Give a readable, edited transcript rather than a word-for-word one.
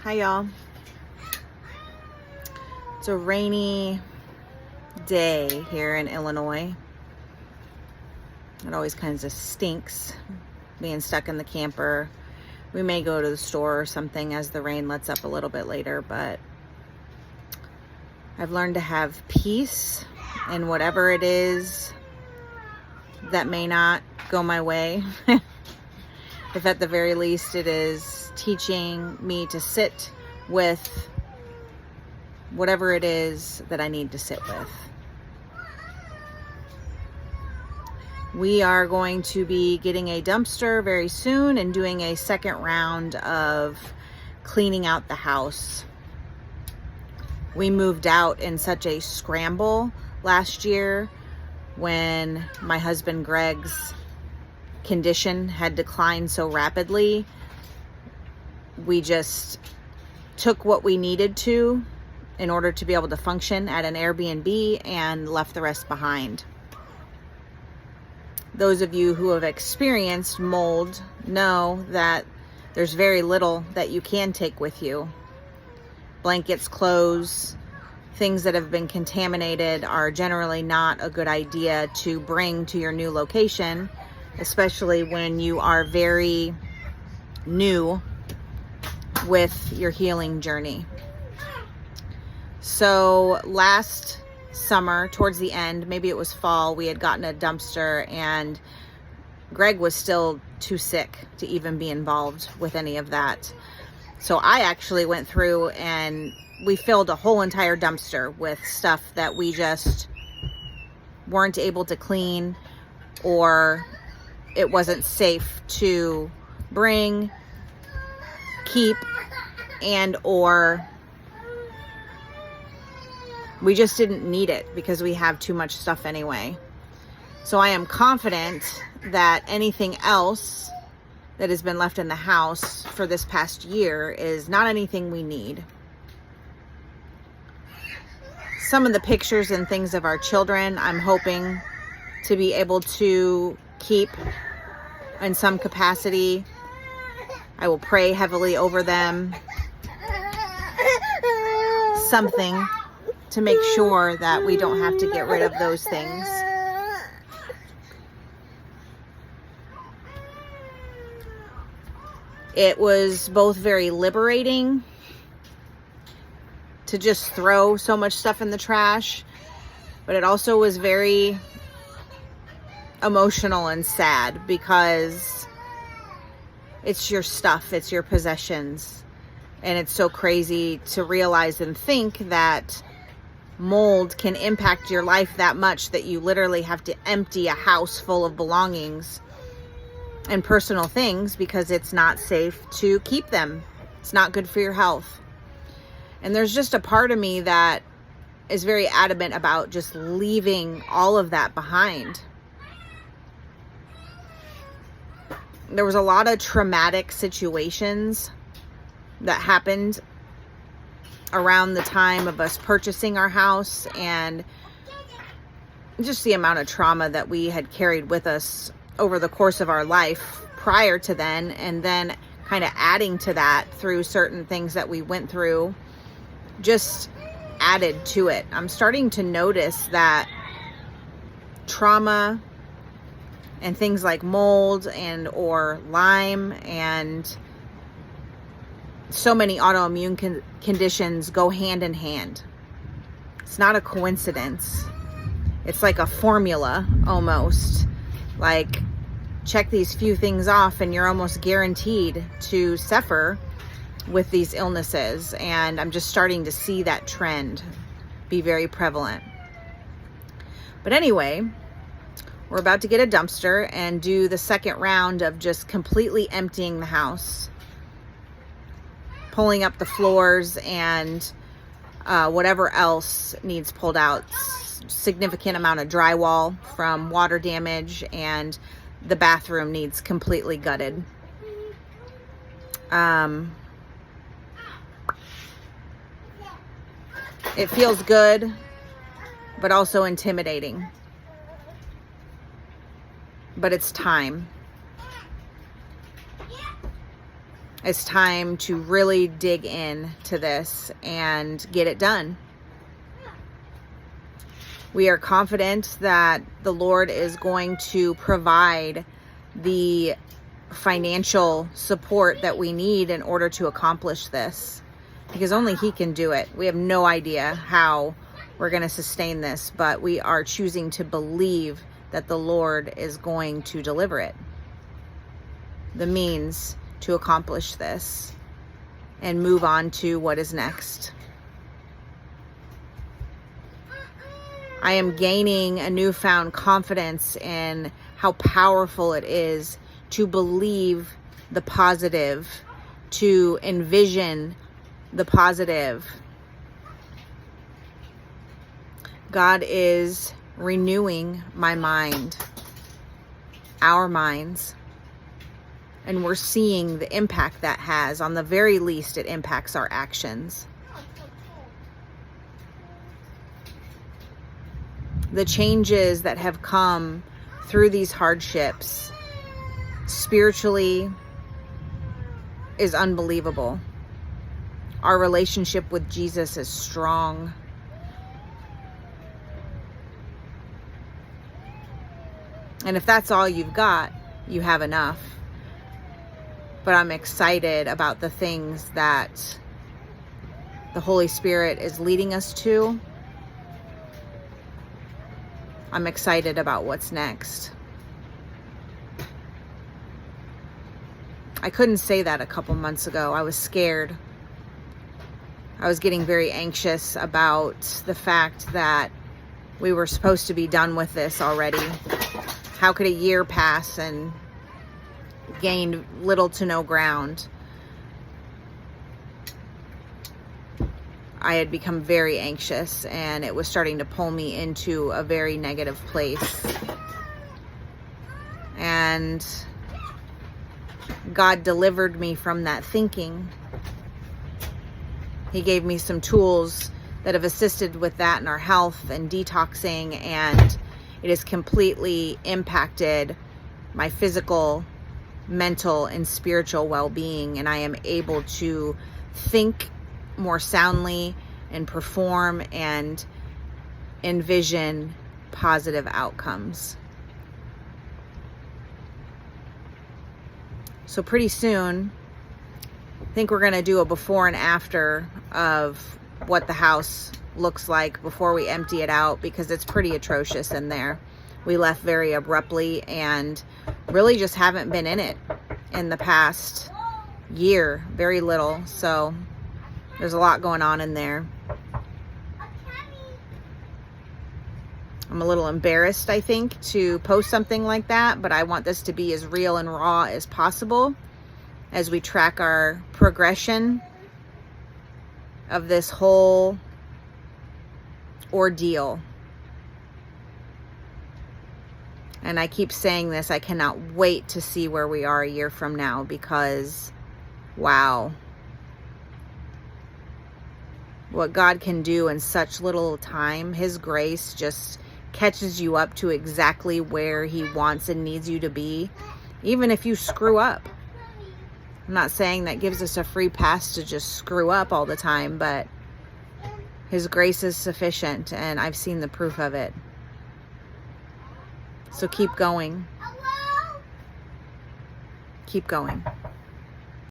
Hi y'all. It's a rainy day here in Illinois. It always kind of stinks being stuck in the camper. We may go to the store or something as the rain lets up a little bit later, but I've learned to have peace in whatever it is that may not go my way. If at the very least it is teaching me to sit with whatever it is that I need to sit with. We are going to be getting a dumpster very soon and doing a second round of cleaning out the house. We moved out in such a scramble last year when my husband Greg's condition had declined so rapidly. We just took what we needed to in order to be able to function at an Airbnb and left the rest behind. Those of you who have experienced mold know that there's very little that you can take with you. Blankets, clothes, things that have been contaminated are generally not a good idea to bring to your new location, especially when you are very new with your healing journey. So last summer, towards the end, maybe it was fall, we had gotten a dumpster and Greg was still too sick to even be involved with any of that. So I actually went through and we filled a whole entire dumpster with stuff that we just weren't able to clean, or it wasn't safe to bring, keep, and or we just didn't need it because we have too much stuff anyway. So I am confident that anything else that has been left in the house for this past year is not anything we need. Some of the pictures and things of our children, I'm hoping to be able to keep in some capacity. I will pray heavily over them. Something to make sure that we don't have to get rid of those things. It was both very liberating to just throw so much stuff in the trash, but it also was very emotional and sad because it's your stuff, it's your possessions. And it's so crazy to realize and think that mold can impact your life that much that you literally have to empty a house full of belongings and personal things because it's not safe to keep them. It's not good for your health. And there's just a part of me that is very adamant about just leaving all of that behind. There was a lot of traumatic situations that happened around the time of us purchasing our house, and just the amount of trauma that we had carried with us over the course of our life prior to then, and then kind of adding to that through certain things that we went through, just added to it. I'm starting to notice that trauma and things like mold and or Lyme and so many autoimmune conditions go hand in hand. It's not a coincidence. It's like a formula almost. Like, check these few things off and you're almost guaranteed to suffer with these illnesses. And I'm just starting to see that trend be very prevalent. But anyway, we're about to get a dumpster and do the second round of just completely emptying the house, pulling up the floors and whatever else needs pulled out. Significant amount of drywall from water damage, and the bathroom needs completely gutted. It feels good, but also intimidating. But it's time. It's time to really dig in to this and get it done. We are confident that the Lord is going to provide the financial support that we need in order to accomplish this, because only He can do it. We have no idea how we're going to sustain this, but we are choosing to believe that the Lord is going to deliver it, the means to accomplish this and move on to what is next. I am gaining a newfound confidence in how powerful it is to believe the positive, to envision the positive. God is renewing my mind, our minds, and we're seeing the impact that has. On the very least, it impacts our actions. The changes that have come through these hardships spiritually is unbelievable. Our relationship with Jesus is strong. And if that's all you've got, you have enough. But I'm excited about the things that the Holy Spirit is leading us to. I'm excited about what's next. I couldn't say that a couple months ago. I was scared. I was getting very anxious about the fact that we were supposed to be done with this already. How could a year pass and gain little to no ground? I had become very anxious, and it was starting to pull me into a very negative place. And God delivered me from that thinking. He gave me some tools that have assisted with that in our health and detoxing, and it has completely impacted my physical, mental, and spiritual well-being, and I am able to think more soundly and perform and envision positive outcomes. So pretty soon, I think we're going to do a before and after of what the house looks like before we empty it out, because it's pretty atrocious in there. We left very abruptly and really just haven't been in it in the past year, very little. So there's a lot going on in there. I'm a little embarrassed, I think, to post something like that, but I want this to be as real and raw as possible as we track our progression of this whole ordeal. And I keep saying this, I cannot wait to see where we are a year from now, because wow, what God can do in such little time. His grace just catches you up to exactly where He wants and needs you to be, even if you screw up. I'm not saying that gives us a free pass to just screw up all the time, but His grace is sufficient, and I've seen the proof of it. So keep going. Keep going.